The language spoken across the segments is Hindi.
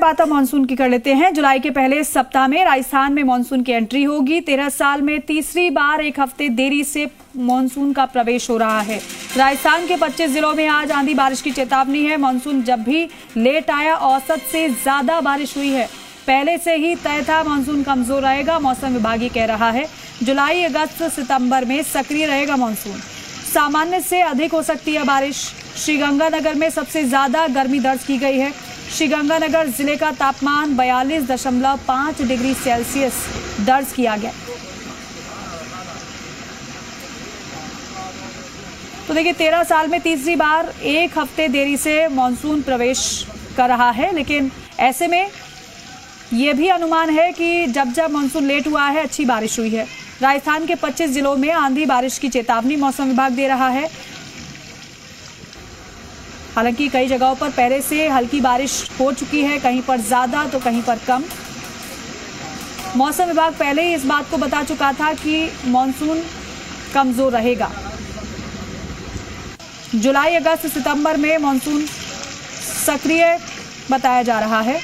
बात अब मानसून की कर लेते हैं। जुलाई के पहले सप्ताह में राजस्थान में मानसून की एंट्री होगी। 13 साल में तीसरी बार एक हफ्ते देरी से मानसून का प्रवेश हो रहा है। राजस्थान के 25 जिलों में आज आंधी बारिश की चेतावनी है। मानसून जब भी लेट आया, औसत से ज्यादा बारिश हुई है। पहले से ही तय था मानसून कमजोर रहेगा। मौसम विभाग ये कह रहा है जुलाई, अगस्त, सितंबर में सक्रिय रहेगा मानसून। सामान्य से अधिक हो सकती है बारिश। श्रीगंगानगर में सबसे ज्यादा गर्मी दर्ज की गई है। श्रीगंगानगर जिले का तापमान 42.5 डिग्री सेल्सियस दर्ज किया गया। तो देखिए, 13 साल में तीसरी बार एक हफ्ते देरी से मानसून प्रवेश कर रहा है। लेकिन ऐसे में यह भी अनुमान है कि जब जब मानसून लेट हुआ है, अच्छी बारिश हुई है। राजस्थान के 25 जिलों में आंधी बारिश की चेतावनी मौसम विभाग दे रहा है। हालांकि कई जगहों पर पहले से हल्की बारिश हो चुकी है, कहीं पर ज्यादा तो कहीं पर कम। मौसम विभाग पहले ही इस बात को बता चुका था कि मानसून कमजोर रहेगा। जुलाई, अगस्त, सितंबर में मानसून सक्रिय बताया जा रहा है।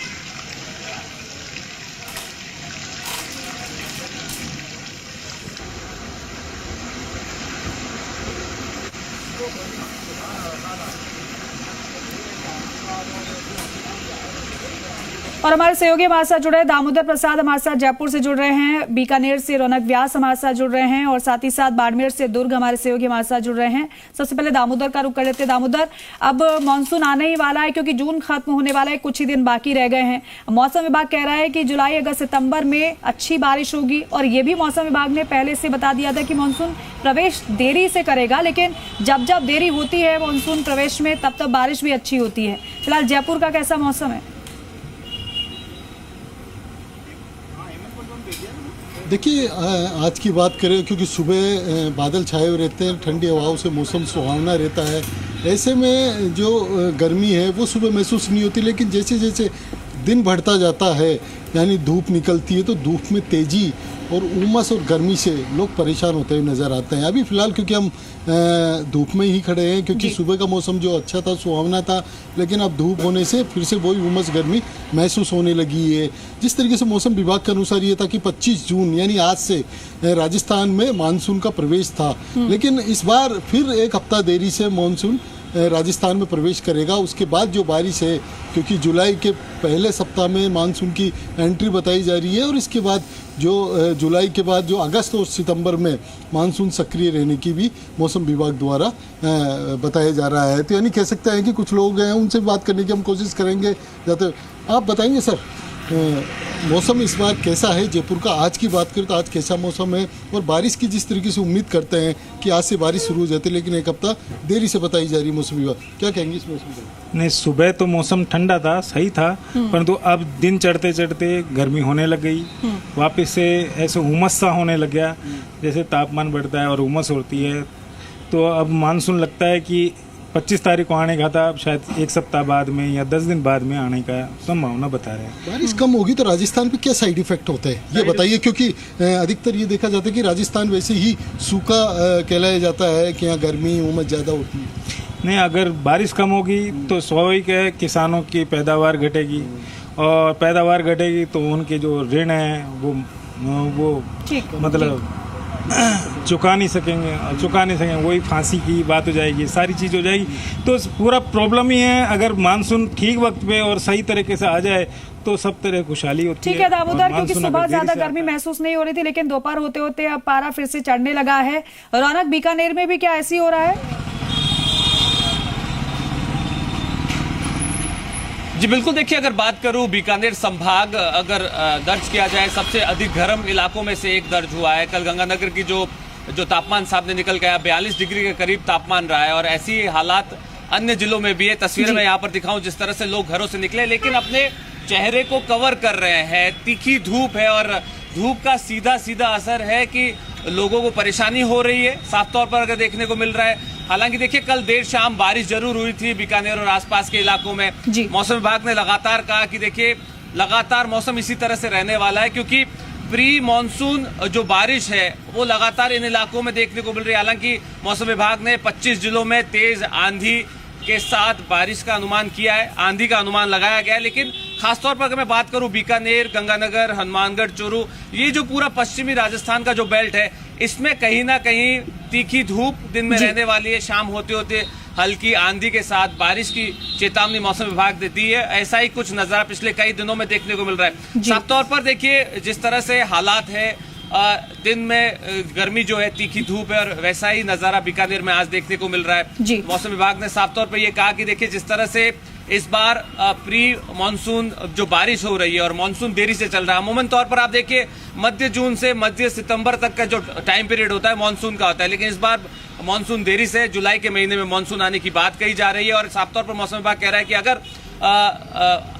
और हमारे सहयोगी हमारे साथ जुड़े हैं दामोदर प्रसाद, हमारे साथ जयपुर से जुड़ रहे हैं। बीकानेर से रौनक व्यास हमारे साथ जुड़ रहे हैं और साथ ही साथ बाड़मेर से दुर्ग हमारे सहयोगी हमारे साथ जुड़ रहे हैं। सबसे पहले दामोदर का रुख कर लेते हैं। दामोदर, अब मानसून आने ही वाला है क्योंकि जून खत्म होने वाला है, कुछ ही दिन बाकी रह गए हैं। मौसम विभाग कह रहा है कि जुलाई, अगस्त, सितंबर में अच्छी बारिश होगी और ये भी मौसम विभाग ने पहले से बता दिया था कि मानसून प्रवेश देरी से करेगा। लेकिन जब जब देरी होती है मानसून प्रवेश में, तब तब बारिश भी अच्छी होती है। फिलहाल जयपुर का कैसा मौसम है? देखिए, आज की बात करें क्योंकि सुबह बादल छाए हुए रहते हैं, ठंडी हवाओं से मौसम सुहावना रहता है। ऐसे में जो गर्मी है वो सुबह महसूस नहीं होती, लेकिन जैसे जैसे दिन बढ़ता जाता है, यानी धूप निकलती है, तो धूप में तेज़ी और उमस और गर्मी से लोग परेशान होते हुए नज़र आते हैं। अभी फ़िलहाल क्योंकि हम धूप में ही खड़े हैं, क्योंकि सुबह का मौसम जो अच्छा था, सुहावना था, लेकिन अब धूप होने से फिर से वही उमस गर्मी महसूस होने लगी है। जिस तरीके से मौसम विभाग के अनुसार ये था कि 25 जून यानी आज से राजस्थान में मानसून का प्रवेश था, लेकिन इस बार फिर एक हफ्ता देरी से मानसून राजस्थान में प्रवेश करेगा। उसके बाद जो बारिश है, क्योंकि जुलाई के पहले सप्ताह में मानसून की एंट्री बताई जा रही है और इसके बाद जो जुलाई के बाद जो अगस्त और सितंबर में मानसून सक्रिय रहने की भी मौसम विभाग द्वारा बताया जा रहा है। तो यानी कह सकते हैं कि कुछ लोग हैं, उनसे बात करने की हम कोशिश करेंगे। जाते आप बताएंगे सर, मौसम इस बार कैसा है जयपुर का? आज की बात करें तो आज कैसा मौसम है, और बारिश की जिस तरीके से उम्मीद करते हैं कि आज से बारिश शुरू हो जाती है, लेकिन एक हफ्ता देरी से बताई जा रही है मौसम विभाग, क्या कहेंगे इस मौसम को? नहीं, सुबह तो मौसम ठंडा था, सही था, परंतु अब दिन चढ़ते चढ़ते गर्मी होने लग गई। वापस से ऐसे उमस सा होने लग गया। जैसे तापमान बढ़ता है और उमस होती है, तो अब मानसून लगता है कि 25 तारीख को आने का था, अब शायद एक सप्ताह बाद में या 10 दिन बाद में आने का संभावना बता रहे हैं। बारिश कम होगी तो राजस्थान पे क्या साइड इफेक्ट होते हैं, ये बताइए, क्योंकि अधिकतर ये देखा जाता है कि राजस्थान वैसे ही सूखा कहलाया जाता है कि यहाँ गर्मी उमस ज़्यादा होती है। नहीं, अगर बारिश कम होगी तो स्वाभाविक है किसानों की पैदावार घटेगी, और पैदावार घटेगी तो उनके जो ऋण है वो मतलब चुका नहीं सकेंगे, वही फांसी की बात हो जाएगी, सारी चीज़ हो जाएगी। तो पूरा प्रॉब्लम ही है। अगर मानसून ठीक वक्त पे और सही तरीके से आ जाए तो सब तरह खुशहाली होती है। ठीक है दामोदर, क्योंकि सुबह ज्यादा गर्मी महसूस नहीं हो रही थी, लेकिन दोपहर होते होते अब पारा फिर से चढ़ने लगा है। रौनक, बीकानेर में भी क्या ऐसी हो रहा है? जी बिल्कुल, देखिए, अगर बात करूं बीकानेर संभाग अगर दर्ज किया जाए, सबसे अधिक गर्म इलाकों में से एक दर्ज हुआ है। कल गंगानगर की जो तापमान सामने निकल गया, 42 डिग्री के करीब तापमान रहा है, और ऐसी हालात अन्य जिलों में भी है। तस्वीरें मैं यहाँ पर दिखाऊं जिस तरह से लोग घरों से निकले, लेकिन अपने चेहरे को कवर कर रहे हैं। तीखी धूप है और धूप का सीधा सीधा असर है कि लोगों को परेशानी हो रही है, साफ तौर पर अगर देखने को मिल रहा है। हालांकि देखिए, कल देर शाम बारिश जरूर हुई थी बीकानेर और आसपास के इलाकों में। मौसम विभाग ने लगातार कहा कि देखिए, लगातार मौसम इसी तरह से रहने वाला है, क्योंकि प्री मानसून जो बारिश है वो लगातार इन इलाकों में देखने को मिल रही है। हालांकि मौसम विभाग ने 25 जिलों में तेज आंधी के साथ बारिश का अनुमान किया है, आंधी का अनुमान लगाया गया है, लेकिन खासतौर पर अगर मैं बात करूं बीकानेर, गंगानगर, हनुमानगढ़, चूरू, ये जो पूरा पश्चिमी राजस्थान का जो बेल्ट है, इसमें कहीं ना कहीं तीखी धूप दिन में रहने वाली है। शाम होते होते हल्की आंधी के साथ बारिश की चेतावनी मौसम विभाग देती है। ऐसा ही कुछ नजारा पिछले कई दिनों में देखने को मिल रहा है। साफ तौर पर देखिए जिस तरह से हालात है, दिन में गर्मी जो है, तीखी धूप है, और वैसा ही नजारा बीकानेर में आज देखने को मिल रहा है। मौसम विभाग ने साफ तौर पर यह कहा कि देखिए जिस तरह से इस बार प्री मानसून जो बारिश हो रही है और मानसून देरी से चल रहा है। अमूमन तौर पर आप देखिए मध्य जून से मध्य सितंबर तक का जो टाइम पीरियड होता है मानसून का होता है, लेकिन इस बार मानसून देरी से जुलाई के महीने में मानसून आने की बात कही जा रही है। और साफ तौर पर मौसम विभाग कह रहा है कि अगर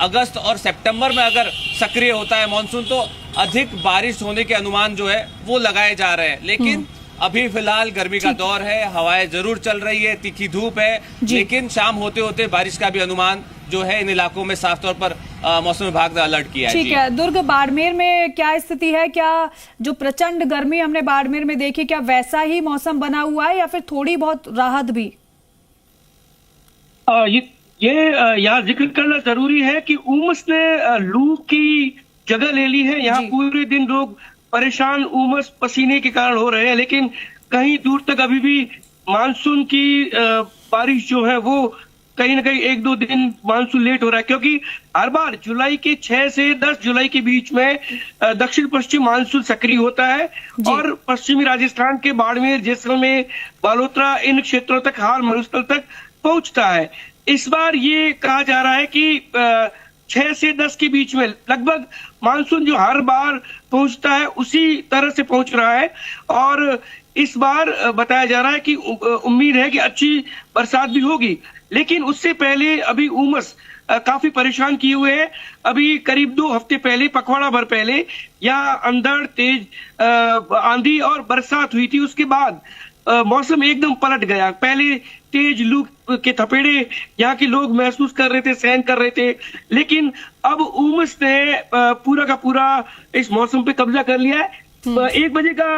अगस्त और सितंबर में अगर सक्रिय होता है मानसून तो अधिक बारिश होने के अनुमान जो है वो लगाए जा रहे हैं। लेकिन अभी फिलहाल गर्मी का दौर है, हवाएं जरूर चल रही है, तीखी धूप है, लेकिन शाम होते होते बारिश का भी अनुमान जो है इन इलाकों में साफ तौर पर मौसम विभाग ने अलर्ट किया है। ठीक है, दुर्ग बाड़मेर में क्या स्थिति है? क्या जो प्रचंड गर्मी हमने बाड़मेर में देखी, क्या वैसा ही मौसम बना हुआ है या फिर थोड़ी बहुत राहत भी? ये यहाँ जिक्र करना जरूरी है कि उमस ने लू की जगह ले ली है। यहाँ पूरे दिन लोग परेशान उमस पसीने के कारण हो रहे हैं, लेकिन कहीं दूर तक अभी भी मानसून की बारिश जो है वो कहीं ना कहीं 1-2 दिन मानसून लेट हो रहा है, क्योंकि हर बार जुलाई के 6 से 10 जुलाई के बीच में दक्षिण पश्चिम मानसून सक्रिय होता है और पश्चिमी राजस्थान के बाड़मेर, जैसलमेर, बालोतरा, इन क्षेत्रों तक, हाल मरुस्थल तक पहुंचता है। इस बार ये कहा जा रहा है कि 6 से 10 के बीच में लगभग मानसून जो हर बार पहुंचता है उसी तरह से पहुंच रहा है। और इस बार बताया जा रहा है कि उम्मीद है कि अच्छी बरसात भी होगी, लेकिन उससे पहले अभी उमस काफी परेशान किए हुए है। अभी करीब 2 हफ्ते पहले, पखवाड़ा भर पहले यहाँ अंधड़, तेज आंधी और बरसात हुई थी। उसके बाद मौसम एकदम पलट गया। पहले तेज लू के थपेड़े यहाँ के लोग महसूस कर रहे थे, सहन कर रहे थे, लेकिन अब उमस ने पूरा का पूरा इस मौसम पे कब्जा कर लिया है। 1 बजे का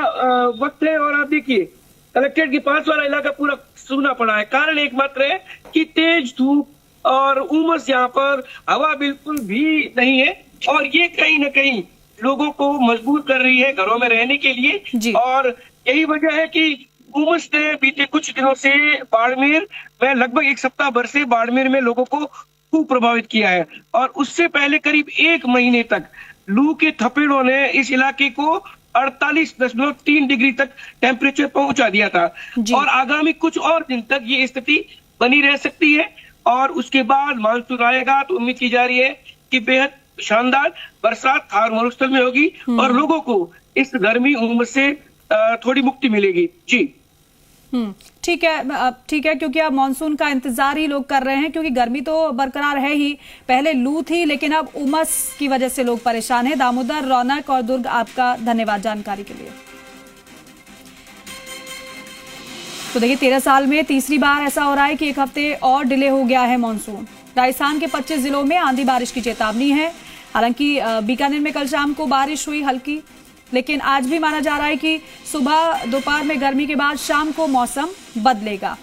वक्त है और आप देखिए कलेक्ट्रेट के पास वाला इलाका पूरा सूना पड़ा है। कारण एकमात्र है कि तेज धूप और उमस, यहाँ पर हवा बिल्कुल भी नहीं है और ये कहीं ना कहीं लोगों को मजबूर कर रही है घरों में रहने के लिए। और यही वजह है कि उमस ने बीते कुछ दिनों से बाड़मेर में, लगभग 1 सप्ताह भर से बाड़मेर में लोगों को खूब प्रभावित किया है। और उससे पहले करीब 1 महीने तक लू के थपेड़ों ने इस इलाके को 48.3 डिग्री तक टेम्परेचर पहुंचा दिया था। और आगामी कुछ और दिन तक ये स्थिति बनी रह सकती है और उसके बाद मानसून आएगा तो उम्मीद की जा रही है कि बेहद शानदार बरसात थार मरुस्थल में होगी और लोगों को इस गर्मी उमस से थोड़ी मुक्ति मिलेगी। जी ठीक है, क्योंकि अब मानसून का इंतजार ही लोग कर रहे हैं, क्योंकि गर्मी तो बरकरार है ही। पहले लू थी, लेकिन अब उमस की वजह से लोग परेशान हैं। दामोदर, रौनक और दुर्ग, आपका धन्यवाद जानकारी के लिए। तो देखिए 13 साल में तीसरी बार ऐसा हो रहा है कि 1 हफ्ते और डिले हो गया है मानसून। राजस्थान के 25 जिलों में आंधी बारिश की चेतावनी है। हालांकि बीकानेर में कल शाम को बारिश हुई हल्की, लेकिन आज भी माना जा रहा है कि सुबह दोपहर में गर्मी के बाद शाम को मौसम बदलेगा।